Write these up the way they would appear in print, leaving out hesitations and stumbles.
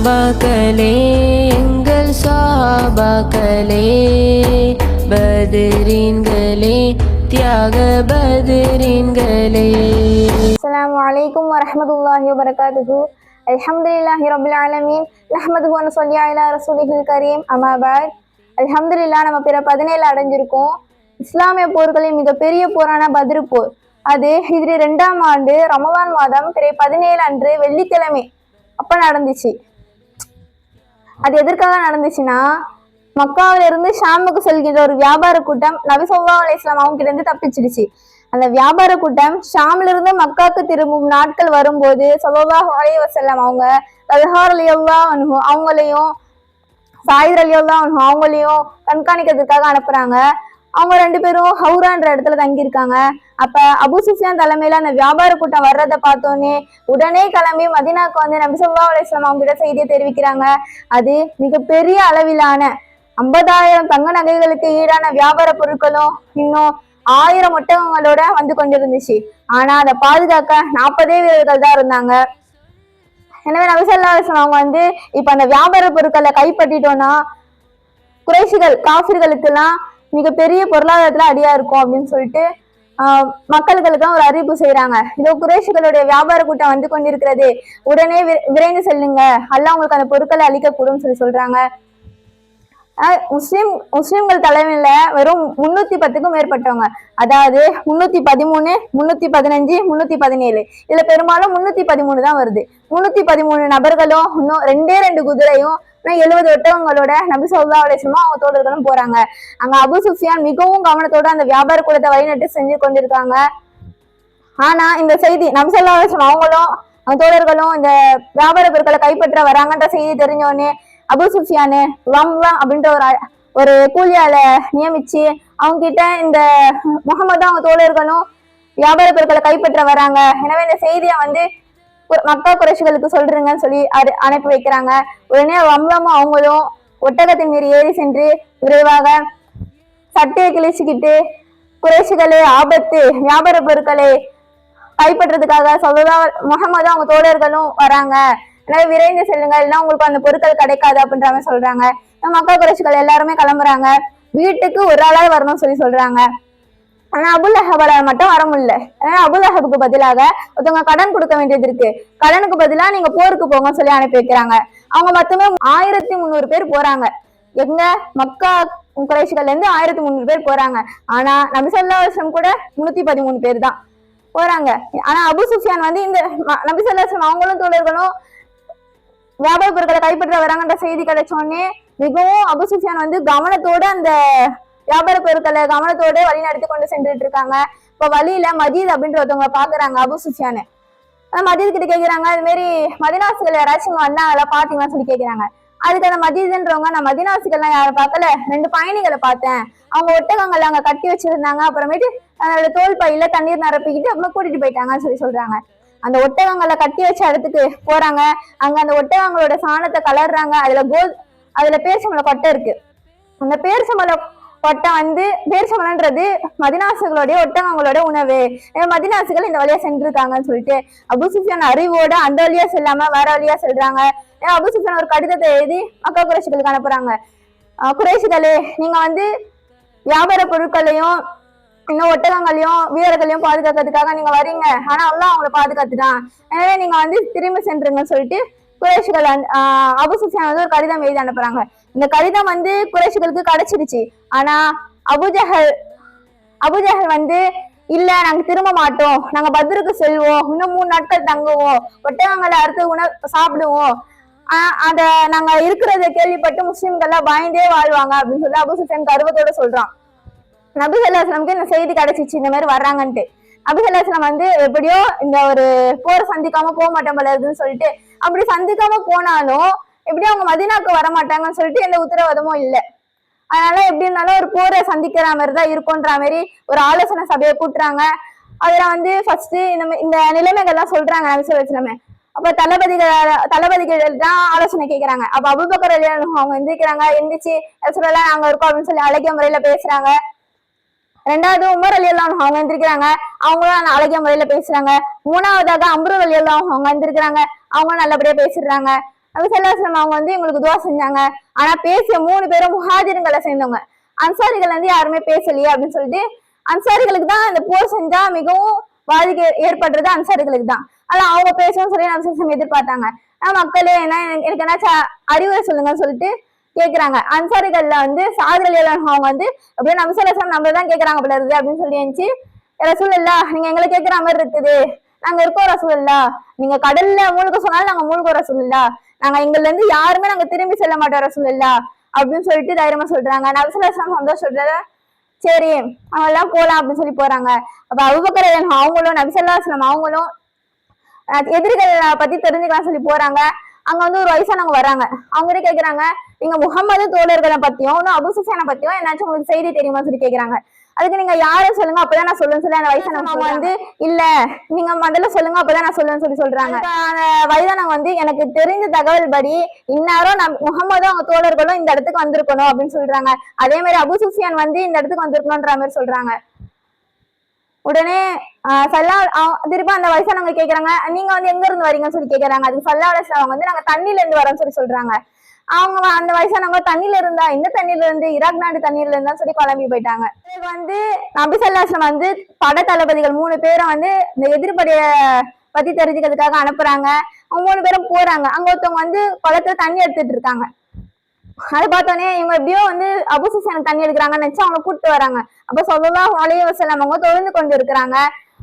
சஹாபாக்களே எங்கள் சஹாபாக்களே பத்ரீன்களே தியாக பத்ரீன்களே. அஸ்ஸலாமு அலைக்கும் வரஹ்மத்துல்லாஹி வபரகாத்துஹு. அல்ஹம்துலில்லாஹி ரப்பில் ஆலமீன். நஹ்மதுஹு வ நுஸல்லி அலா ரசூலிஹில் கரீம். அம்மா பஅத். அல்ஹம்துலில்லாஹ், நம்ம பிற 17 அடைஞ்சிருக்கோம். இஸ்லாமிய போர்களின் மிகப்பெரிய போரான பத்ரு போர், அது ஹிஜ்ரி 2ஆம் ஆண்டு ரமலான் மாதம் பிறை 17 அன்று வெள்ளிக்கிழமை அப்ப நடந்துச்சு. அது எதற்காக நடந்துச்சுன்னா, மக்காவில இருந்து ஷாமுக்கு செல்கின்ற ஒரு வியாபார கூட்டம் நபி ஸல்லல்லாஹு அலைஹி வஸல்லம் அவங்க கிட்ட இருந்து தப்பிச்சிடுச்சு. அந்த வியாபார கூட்டம் ஷாம்ல இருந்து மக்காவுக்கு திரும்பும் நாட்கள் வரும்போது ஸல்லல்லாஹு அலைஹி வஸல்லம் அவங்க தல்ஹா ரலியல்லாஹு அன்ஹு அவங்களையும் சாயித் ரலியல்லாஹு அன்ஹு அவங்களையும் கண்காணிக்கிறதுக்காக அனுப்புறாங்க. அவங்க 2 பேரும் ஹவுரான்ற இடத்துல தங்கியிருக்காங்க. அப்ப அபு சுஃபியான் தலைமையில அந்த வியாபார கூட்டம் வர்றதை பார்த்தோன்னே உடனே கிளம்பி மதீனாக்கு வந்து நபி ஸல்லல்லாஹு அலைஹி வஸல்லம் அவங்க கிட்ட செய்தியை தெரிவிக்கிறாங்க. அது மிகப்பெரிய அளவிலான 50,000 தங்க நகைகளுக்கு ஈடான வியாபார பொருட்களும் இன்னும் 1000 ஒட்டகங்களோட வந்து கொண்டிருந்துச்சு. ஆனா அதை பாதுகாக்க 40 வீரர்கள் தான் இருந்தாங்க. எனவே நபி ஸல்லல்லாஹு அலைஹி வஸல்லம் அவங்க வந்து இப்ப அந்த வியாபார பொருட்களை கைப்பற்றிட்டோம்னா குறைஷிகள் காஃபிர்களுக்கு எல்லாம் மிகப்பெரிய பொருளாதாரத்துல அடியா இருக்கும் அப்படின்னு சொல்லிட்டு மக்களுக்கெல்லாம் ஒரு அறிவிப்பு செய்யறாங்க. இதோ குறைஷிகளுடைய வியாபார கூட்டம் வந்து கொண்டிருக்கிறது, உடனே விரைந்து செல்லுங்க, அல்லாஹ் உங்களுக்கு அந்த பொருட்களை அளிக்க கூடும் சொல்றாங்க. முஸ்லிம்கள் தலைமையில வெறும் 310க்கும் மேற்பட்டவங்க, அதாவது 313, 315, 317, இதுல பெரும்பாலும் 313 தான் வருது. 313 நபர்களும் இன்னும் 2 குதிரையும் 70 ஒட்டகங்களோட நபி ஸல்லல்லாஹு அலைஹி வஸல்லம் அவங்க தோழர்களும் போறாங்க. அங்க அபு சுஃபியான் மிகவும் கவனத்தோட அந்த வியாபார கூடத்தை வழிநட்டு செஞ்சு கொண்டிருக்காங்க. ஆனா இந்த செய்தி நபி ஸல்லல்லாஹு அலைஹி வஸல்லம் அவங்களும் அவங்க தோழர்களும் இந்த வியாபார பொருட்களை கைப்பற்ற வராங்கன்ற செய்தி தெரிஞ்சோடனே அபு சுஃபியானு வம்லாம் அப்படின்ற ஒரு கூலியால நியமிச்சு அவங்க கிட்ட இந்த முகமது அவங்க தோழர்களும் வியாபார பொருட்களை கைப்பற்ற வராங்க, எனவே இந்த செய்தியை வந்து மக்கா குறைஷிகளுக்கு சொல்றீங்கன்னு சொல்லி அனுப்பி வைக்கிறாங்க. உடனே வம்லமும் அவங்களும் ஒட்டகத்தின் மீறி ஏறி சென்று விரைவாக சட்டையை கிழிச்சுக்கிட்டு குறைஷிகளே ஆபத்து, வியாபார பொருட்களை கைப்பற்றதுக்காக ஸல்லல்லாஹு முஹம்மது அவங்க தோழர்களும் வராங்க, எனவே விரைந்து செல்லுங்க, இல்லைன்னா உங்களுக்கு அந்த பொருட்கள் கிடைக்காது அப்படின்ற மாதிரி சொல்றாங்க. மக்கா குறைஷிகள் எல்லாருமே கிளம்புறாங்க. வீட்டுக்கு ஒரு ஆளாக வரணும்னு சொல்றாங்க. ஆனா அபுல் அஹபால மட்டும் வர முடியல. ஏன்னா அபுல் அஹபுக்கு பதிலாக ஒருத்தவங்க கடன் கொடுக்க வேண்டியது இருக்கு, கடனுக்கு பதிலா நீங்க போருக்கு போங்கன்னு சொல்லி அனுப்பி வைக்கிறாங்க. அவங்க மொத்தமே 1300 பேர் போறாங்க. எங்க மக்கா குறைஷிகள்ல இருந்து 1300 பேர் போறாங்க. ஆனா நபி ஸல்லல்லாஹு அலைஹி வஸல்லம் கூட 313 பேர் தான் போறாங்க. ஆனா அபு சுஃபியான் வந்து இந்த நபி ஸல்லல்லாஹு அலைஹி வஸல்லம் அவங்களும் தோழர்களும் வியாபார பொருட்களை கைப்பற்ற வராங்கன்ற செய்தி கிடைச்சோடனே மிகவும் அபு சுஃபியான் வந்து கவனத்தோட அந்த வியாபார பொருட்களை கவனத்தோட வழி நடத்தி கொண்டு சென்றுட்டு இருக்காங்க. இப்ப வழியில மஜீத் அப்படின்ற ஒருத்தவங்க பாக்குறாங்க அபு சுஃபியானு. மஜீத் கிட்ட கேக்குறாங்க, அது மாதிரி மதினாசிகள் யாராச்சும் வந்தாங்களா பாத்தீங்களான்னு சொல்லி கேக்குறாங்க. அதுக்கு அந்த மஜீத்ன்றவங்க, நான் மதினாசிகள்லாம் யாரும் பார்க்கல, 2 பயணிகளை பார்த்தேன், அவங்க ஒட்டகங்கள் அங்க கட்டி வச்சிருந்தாங்க, அப்புறமேட்டு அதோட தோல் பையில தண்ணீர் நிரப்பிக்கிட்டு அப்புறம் கூட்டிட்டு போயிட்டாங்கன்னு சொல்றாங்க. அந்த ஒட்டகங்களை கட்டி வச்ச இடத்துக்கு போறாங்க. அங்க அந்த ஒட்டகங்களோட சாணத்தை கலர்றாங்க. அதுல பேரிச்சம்பழ கொட்டை இருக்கு. அந்த பேரிச்சம்பழ கொட்டை வந்து பேரிச்சம்பழன்றது மதினாசுகளுடைய ஒட்டகங்களோட உணவு, மதினாசுகள் இந்த வழியா சென்றிருக்காங்கன்னு சொல்லிட்டு அபு சுஃபியான் அறிவோட அந்த வழியா செல்லாம வேற வழியா செல்றாங்க. அபு சுஃபியான் ஒரு கடிதத்தை எழுதி மக்கா குறைஷிகளுக்கு அனுப்புறாங்க. குறைஷிகளே, நீங்க வந்து வியாபார பொருட்களையும் இன்னும் ஒட்டகங்களையும் வீரர்களையும் பாதுகாக்கிறதுக்காக நீங்க வரீங்க, ஆனா அல்லாஹ் அவங்களை பாதுகாத்துட்டான், எனவே நீங்க வந்து திரும்பி சென்றுங்கன்னு சொல்லிட்டு குறைஷிகள் அபு சுஃபியான் வந்து ஒரு கடிதம் எழுதி அனுப்புறாங்க. இந்த கடிதம் வந்து குறைஷிகளுக்கு கிடைச்சிருச்சு. ஆனா அபுஜஹல் வந்து இல்ல, நாங்க திரும்ப மாட்டோம், நாங்க பத்ருக்கு செல்வோம், இன்னும் 3 நாட்கள் தங்குவோம், ஒட்டகங்களை அறுத்து உணவு சாப்பிடுவோம், அத நாங்க இருக்கிறத கேள்விப்பட்டு முஸ்லிம்கள்லாம் பயந்தே வாழ்வாங்க அப்படின்னு சொல்லி அபு சுஃபியான் கர்வத்தோட சொல்றான். நபி ஸல்லல்லாஹு அலைஹி வஸல்லம் இந்த செய்தி கிடைச்சிச்சு இந்த மாதிரி வர்றாங்கன்ட்டு. நபி ஸல்லல்லாஹு அலைஹி வஸல்லம் வந்து எப்படியோ இந்த ஒரு போர் சந்திக்காம போக மாட்டோம் போல இருக்குன்னு சொல்லிட்டு, அப்படி சந்திக்காம போனாலும் எப்படியும் அவங்க மதீனாக்கு வர மாட்டாங்கன்னு சொல்லிட்டு எந்த உத்தரவாதமும் இல்லை. அதனால எப்படி இருந்தாலும் ஒரு போரை சந்திக்கிற மாதிரி தான் இருக்கும்ன்ற மாதிரி ஒரு ஆலோசனை சபையை கூட்டுறாங்க. அதுல வந்து ஃபர்ஸ்ட் இந்த நிலைமைகள்லாம் சொல்றாங்க நபி ஸல்லல்லாஹு அலைஹி வஸல்லம். அப்ப தளபதிகள் தான் ஆலோசனை கேட்கிறாங்க. அப்ப அபூபக்கர் ரலியல்லாஹு அன்ஹு அவங்க எந்திரிச்சு சொல்லலாம் நாங்க இருக்கோம் அப்படின்னு சொல்லி அழகிய முறையில பேசுறாங்க. 2வது உமர் ரலியல்லாஹு அன்ஹு அவங்க எந்திரிக்கிறாங்க, அவங்களும் அழகிய முறையில பேசுறாங்க. 3வதாக அம்ரு ரலியல்லாஹு அன்ஹு அவங்க எந்திரிக்கிறாங்க, அவங்களும் நல்லபடியா பேசிடுறாங்க. நபி ஸல்லல்லாஹு அலைஹி வஸல்லம் அவங்க வந்து இவங்களுக்கு துவா செஞ்சாங்க. ஆனா பேசிய 3 பேரும் முஹாஜிர்களை சேர்ந்தவங்க. அன்சாரிகள் வந்து யாருமே பேசலையே அப்படின்னு சொல்லிட்டு அன்சாரிகளுக்கு தான் அந்த போர் செஞ்சா மிகவும் பாதிக்க ஏற்படுறது அன்சாரிகளுக்கு தான். ஆனா அவங்க பேசணும்னு சொல்லி நபி ஸல்லல்லாஹு அலைஹி வஸல்லம் எதிர்பார்த்தாங்க. மக்களே என்ன எனக்கு என்னாச்சும் அறிவுரை சொல்லுங்கன்னு சொல்லிட்டு கேக்குறாங்க. அன்சாரிகள்ல வந்து சாத் ரலியல்லாஹு அன்ஹு அவங்க வந்து அப்படியே நபி ஸல்லல்லாஹு அலைஹி வஸல்லம் நம்மள தான் கேக்குறாங்க போல இருக்குது அப்படின்னு சொல்லி இருந்துச்சு. ரசூலுல்லாஹ் நீங்க எங்களை கேட்கிற மாதிரி இருக்குது, நாங்க இருக்கோம் ரசூலுல்லாஹ், நீங்க கடல்ல மூழ்க சொன்னாலும் நாங்க மூழ்கோம் ரசூலுல்லாஹ், நாங்க எங்கள்ல இருந்து யாருமே நாங்க திரும்பி செல்ல மாட்டோம் ரசூலுல்லாஹ் அப்படின்னு சொல்லிட்டு தைரியமா சொல்றாங்க. நபி ஸல்லல்லாஹு அலைஹி வஸல்லம் சந்தோஷம் சொல்றாங்க. சரி அவங்க எல்லாம் போலாம் அப்படின்னு சொல்லி போறாங்க. அப்ப அபூபக்கர் ரலியல்லாஹு அவங்களும் நபி ஸல்லல்லாஹு அலைஹி வஸல்லம் அவங்களும் எதிரிகளை பத்தி தெரிஞ்சுக்கலாம் சொல்லி போறாங்க. அங்க வந்து ஒரு வயசானவங்க வர்றாங்க. அவங்ககிட்ட கேக்குறாங்க, நீங்க முகமது தோழர்களை பத்தியும் இன்னும் அபு சுஃபியானை பத்தியும் என்னாச்சும் உங்களுக்கு செய்தி தெரியுமா சொல்லி கேக்குறாங்க. அதுக்கு நீங்க யாரும் சொல்லுங்க அப்பதான் நான் சொல்லுன்னு சொல்லி அந்த வயசானவங்க வந்து இல்ல நீங்க முதல்ல சொல்லுங்க அப்பதான் நான் சொல்லுன்னு சொல்லி சொல்றாங்க. அந்த வயதானவங்க வந்து எனக்கு தெரிஞ்ச தகவல் படி இன்னாரும் முகமதும் அவங்க தோழர்களும் இந்த இடத்துக்கு வந்திருக்கணும் அப்படின்னு சொல்றாங்க. அதே மாதிரி அபு சுஃபியான் வந்து இந்த இடத்துக்கு வந்திருக்கணும்ன்ற மாதிரி சொல்றாங்க. உடனே திருப்ப அந்த வயசானவங்க கேக்குறாங்க, நீங்க வந்து எங்க இருந்து வரீங்கன்னு சொல்லி கேக்குறாங்க. அதுக்கு ஸல்லல்லாஹு அலைஹி வஸல்லம் வந்து நாங்க தண்ணில இருந்து வரோம்னு சொல்லி சொல்றாங்க. அவங்க அந்த வயசானவங்க தண்ணில இருந்தா இந்த தண்ணில இருந்து ஈராக் நாடு தண்ணில இருந்தா சொல்லி கிளம்பி போயிட்டாங்க. வந்து நபி ஸல்லல்லாஹு அலைஹி வஸல்லம் வந்து பட தளபதிகள் 3 பேரை வந்து இந்த எதிர்படைய பத்தி தெரிஞ்சுக்கிறதுக்காக அனுப்புறாங்க. அவங்க 3 பேரும் போறாங்க. அங்க ஒருத்தவங்க வந்து குளத்துல தண்ணி எடுத்துட்டு இருக்காங்க. அதை பார்த்தோன்னே இவங்க எப்படியோ வந்து அபு சுஃபியானுக்கு தண்ணி எடுக்கிறாங்கன்னு நினைச்சு அவங்க கூப்பிட்டு வராங்க. அப்ப ஸல்லல்லாஹு அலைஹி வஸல்லம் அவங்க தொழுந்து கொண்டு இருக்கிறாங்க.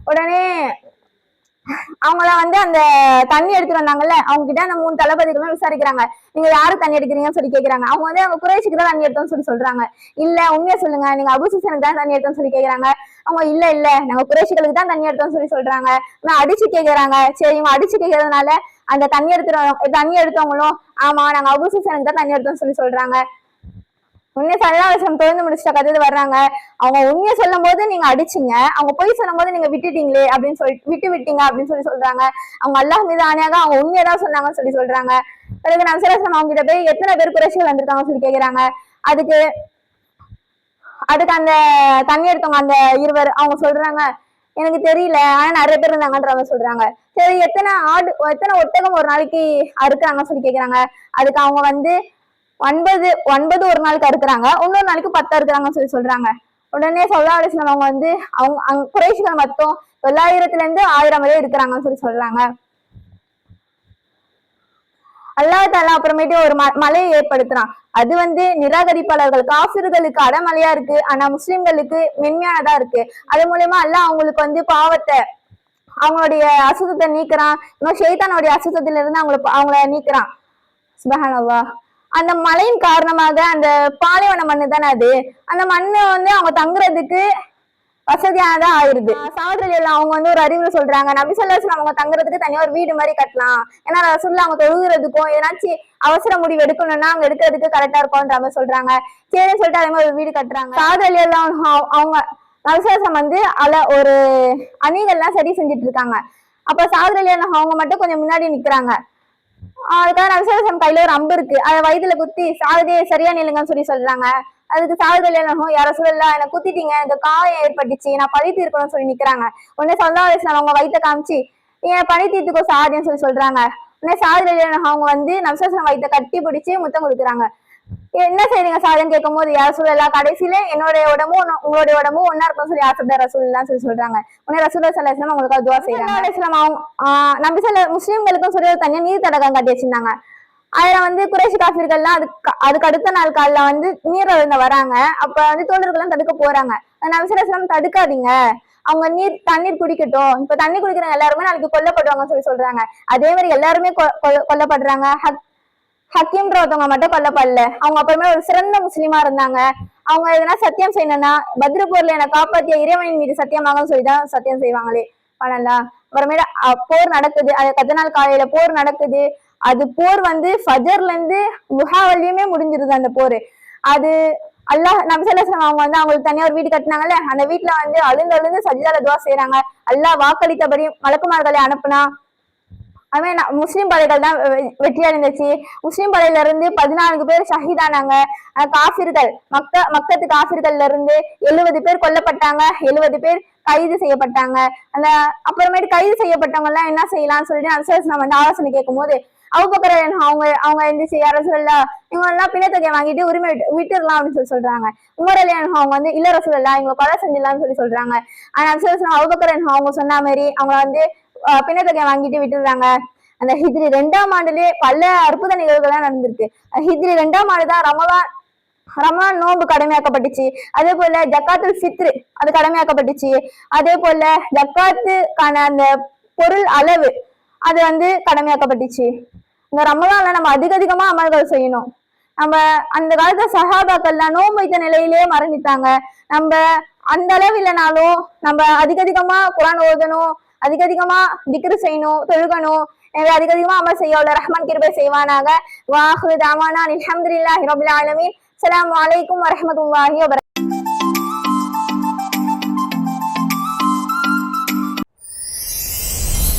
உடனே அவங்கள வந்து அந்த தண்ணி எடுத்துட்டு வந்தாங்கல்ல அவங்க கிட்ட அந்த 3 தளபதிகளும் விசாரிக்கிறாங்க, நீங்க யாரு தண்ணி எடுக்கிறீங்கன்னு சொல்லி கேக்குறாங்க. அவங்க வந்து அவங்க குறைஷிக்கு தான் தண்ணி எடுத்தோம்னு சொல்லி சொல்றாங்க. இல்ல உண்மையா சொல்லுங்க, நீங்க அபு சுஃபியானுக்கு தான் தண்ணி எடுத்தோம்னு சொல்லி கேக்குறாங்க. அவங்க இல்ல நாங்க குறைஷிகளுக்கு தான் தண்ணி எடுத்தோம்னு சொல்லி சொல்றாங்க. அடிச்சு கேக்குறாங்க. சரி இவங்க அடிச்சு கேட்கறதுனால அந்த தண்ணி எடுத்தவங்களும் ஆமா நாங்க அபு சுஃபியானுக்கு தான் தண்ணி எடுத்தோம்னு சொல்லி சொல்றாங்க. உண்மையை ஸல்லல்லாஹு அலைஹி வஸல்லம் தொழுந்து முடிச்சிட்ட கதை வர்றாங்க. அவங்க உண்மையை சொல்லும் போது நீங்க அடிச்சீங்க, அவங்க பொய் சொல்லும் போது நீங்க விட்டுட்டீங்களே அப்படின்னு சொல்லி விட்டீங்க அப்படின்னு சொல்லி சொல்றாங்க. அவங்க அல்லாஹ் மீது ஆணையாக அவங்க உண்மையை தான் சொன்னாங்கன்னு சொல்லி சொல்றாங்க. பிறகு நபி ஸல்லல்லாஹு அலைஹி வஸல்லம் அவங்க கிட்ட போய் எத்தனை பேர் குறைஷிகள் வந்திருக்காங்கன்னு சொல்லி கேக்குறாங்க. அதுக்கு அந்த தண்ணி எடுத்தவங்க அந்த 2 அவங்க சொல்றாங்க, எனக்கு தெரியல ஆனா நிறைய பேர் இருந்தாங்கன்றவங்க சொல்றாங்க. சரி எத்தனை ஒட்டகம் ஒரு நாளைக்கு அறுக்குறாங்கன்னு சொல்லி கேக்குறாங்க. அதுக்கு அவங்க வந்து 9 ஒரு நாளுக்கு அறுக்குறாங்க, இன்னொரு நாளைக்கு 10 அறுக்குறாங்கன்னு சொல்லி சொல்றாங்க. உடனே ஸல்லல்லாஹு அலைஹி வஸல்லம் அவங்க வந்து அவங்க குறைஷிகள் மொத்தம் 900 இருந்து 1000 வரை இருக்கிறாங்கன்னு சொல்லி சொல்றாங்க. அல்லாஹ் தஆலா அப்புறமேட்டு ஒரு மலையை ஏற்படுத்துறான். அது வந்து நிராகரிப்பாளர்கள் காஃபிர்களுக்கு அடமலையா இருக்கு, ஆனா முஸ்லிம்களுக்கு மென்மையானதா இருக்கு. அது மூலமா அல்லாஹ் அவங்களுக்கு வந்து பாவத்தை அவங்களுடைய அசுத்தத்தை நீக்கிறான். இன்னும் ஷைத்தானுடைய அசுத்தத்தில இருந்து அவங்கள நீக்கிறான். சுப்ஹானல்லாஹ். அந்த மழையின் காரணமாக அந்த பாலைவன மண்ணு தானே அது, அந்த மண்ணு வந்து அவங்க தங்குறதுக்கு வசதியானதா ஆயிருது. சகோதரிகள் அவங்க வந்து ஒரு அறிவுரை சொல்றாங்க, நபி ஸல்லல்லாஹு அலைஹி வஸல்லம் அவங்க தங்குறதுக்கு தனியா ஒரு வீடு மாதிரி கட்டலாம். ஏன்னா ரசூலுல்லாஹ் அவங்க தொழுகிறதுக்கும் ஏதாச்சும் அவசர முடிவு எடுக்கணும்னா அங்க எடுக்கிறதுக்கு கரெக்டா இருக்கும்ன்ற மாதிரி சொல்றாங்க. சரின்னு சொல்லிட்டு அதே மாதிரி ஒரு வீடு கட்டுறாங்க. சகோதரிகள் அவங்க நபி ஸல்லல்லாஹு அலைஹி வஸல்லம் வந்து ஒரு அணிகள்லாம் சரி செஞ்சுட்டு இருக்காங்க. அப்ப சகோதரிகள் அவங்க மட்டும் கொஞ்சம் முன்னாடி நிக்கிறாங்க. அதுக்காக நபி ஸல்லல்லாஹு அலைஹி வஸல்லம் கையில ஒரு அம்பு இருக்கு, அதை வயிற்றுல குத்தி சாகதே சரியா நில்லுங்கன்னு சொல்லி சொல்றாங்க. அதுக்கு சாகதல் யார சொல்லலாம், எனக்கு குத்திட்டீங்க, எனக்கு காயம் ஏற்பட்டுச்சு, நான் பழி தீர்க்கணும்னு சொல்லி நிக்கிறாங்க. உடனே ஸல்லல்லாஹு அலைஹி வஸல்லம் அவங்க வயிற்ற காமிச்சு ஏன் பழி தீர்த்துக்கோ சாதின்னு சொல்லி சொல்றாங்க. உடனே சாகதல் அவங்க வந்து நபி ஸல்லல்லாஹு அலைஹி வஸல்லம் வயிற்ற கட்டி பிடிச்சு முத்தம் கொடுக்குறாங்க. என்ன செய்றீங்க சாதன்னு கேட்கும் போது யார சொல்லலாம், கடைசியில என்னுடைய உடம்பும் உங்களுடைய உடம்பும் ஒன்னா இருக்கும் சொல்லி ஆசைப்பட்ட ரசூலுல்லாஹ் சொல்லி சொல்றாங்க. உடனே ரசூலுல்லாஹ் ஸல்லல்லாஹு அலைஹி வஸல்லம் அவங்களுக்கு துஆ செய்றாங்க. நபி முஸ்லிம்களுக்கும் சொல்லி தனியா நீர் தடகம் கட்டி வச்சிருந்தாங்க. அதுல வந்து குறைஷி காஃபிர்கள்லாம் அதுக்கு அடுத்த நாள் காலைல வந்து நீர் அருந்த வராங்க. அப்ப வந்து தோழர்கள்லாம் தடுக்க போறாங்க. நபி ஸல்லல்லாஹு அலைஹி வஸல்லம் தடுக்காதீங்க, அவங்க தண்ணீர் குடிக்கட்டும், இப்ப தண்ணி குடிக்கிறவங்க எல்லாருமே நாளைக்கு கொல்லப்படுவாங்கன்னு சொல்லி சொல்றாங்க. அதே மாதிரி எல்லாருமே கொல்லப்படுறாங்க. ஹக்கீம்ன்ற ஒருத்தவங்க மட்டும் கொல்லப்படல. அவங்க அப்புறமே ஒரு சிறந்த முஸ்லீமா இருந்தாங்க. அவங்க எதனா சத்தியம் செய்யணும்னா பத்ரு போர்ல என்னை காப்பாத்திய இறைவனின் மீது சத்தியமாகன்னு சொல்லிதான் சத்தியம் செய்வாங்களே. பண்ணலாம். அப்புறமேல போர் நடக்குது, அது 10 நாள் காலையில போர் நடக்குது. அது போர் வந்து ஃபஜர்ல இருந்து லுஹா வரையுமே முடிஞ்சிருது அந்த போர். அது அல்லாஹ் நபி ஸல்லல்லாஹு அலைஹி வஸல்லம் அவங்க வந்து அவங்களுக்கு தனியா ஒரு வீடு கட்டினாங்கல்ல, அந்த வீட்டுல வந்து அழுந்து சஜிதால துஆ செய்யறாங்க. அல்லாஹ் வாக்களித்தபடி மலக்குமார்களை அனுப்புனா. அவன் முஸ்லிம் படைகள் தான் வெற்றி அடைந்துச்சு. முஸ்லிம் படையில இருந்து 14 பேர் ஷஹீதானாங்க. காஃபிர்கள் மக்கத்து காஃபிர்கள்ல இருந்து 70 பேர் கொல்லப்பட்டாங்க, 70 பேர் கைது செய்யப்பட்டாங்க. அந்த அப்புறமேட்டு கைது செய்யப்பட்டவங்க எல்லாம் என்ன செய்யலாம்னு சொல்லிட்டு நபி ஸல்லல்லாஹு அலைஹி வஸல்லம் வந்து ஆலோசனை கேட்கும் போது அபூபக்கர் அவங்க அவங்க எந்திரிச்சு யார சொல்லலாம் இவங்க எல்லாம் பிணத்தொகையை வாங்கிட்டு உரிமை விட்டுடலாம் அப்படின்னு சொல்றாங்க. உமர் அலி அவங்க வந்து இல்ல ரசூலுல்லாஹ் இவங்க கொலை செஞ்சிடலாம்னு சொல்றாங்க. ஆனா அபூபக்கர் அவங்க சொன்ன மாதிரி அவங்க வந்து பிணத்தொகையை வாங்கிட்டு விட்டுடுறாங்க. அந்த ஹிஜ்ரி 2ஆம் ஆண்டுலயே பல அற்புத நிகழ்வுகள்லாம் நடந்திருக்கு. ஹிஜ்ரி 2ஆம் ஆண்டு தான் ரமலான் நோன்பு கடமையாக்கப்பட்டுச்சு. அதே போல ஜக்காத்துல் ஃபித்ர் அது கடமையாக்கப்பட்டுச்சு. அதே போல ஜக்காத்துக்கான அந்த பொருள் அளவு அது வந்து கடமையாக்கப்பட்டுச்சு. இந்த ரமலான்ல நம்ம அதிகமா அமல்கள் செய்யணும். நம்ம அந்த காலத்துல சஹாபாக்கள்லாம் நோன்பு வைத்த நிலையிலேயே மரணித்தாங்க. நம்ம அந்த அளவு இல்லைனாலும் நம்ம அதிகமா குர்ஆன் ஓதணும், அதிகமா திக்ரு செய்யணும், தொழுகணும். எனவே அதிகமா அமல் செய்ய உள்ள ரஹ்மான் கிருபை செய்வானாக. வாஹிரு தஅவானா அல்ஹம்துலில்லாஹி ரப்பில் ஆலமீன். அஸ்ஸலாமு அலைக்கும் வரஹ்மத்துல்லாஹி வபரகாத்துஹு.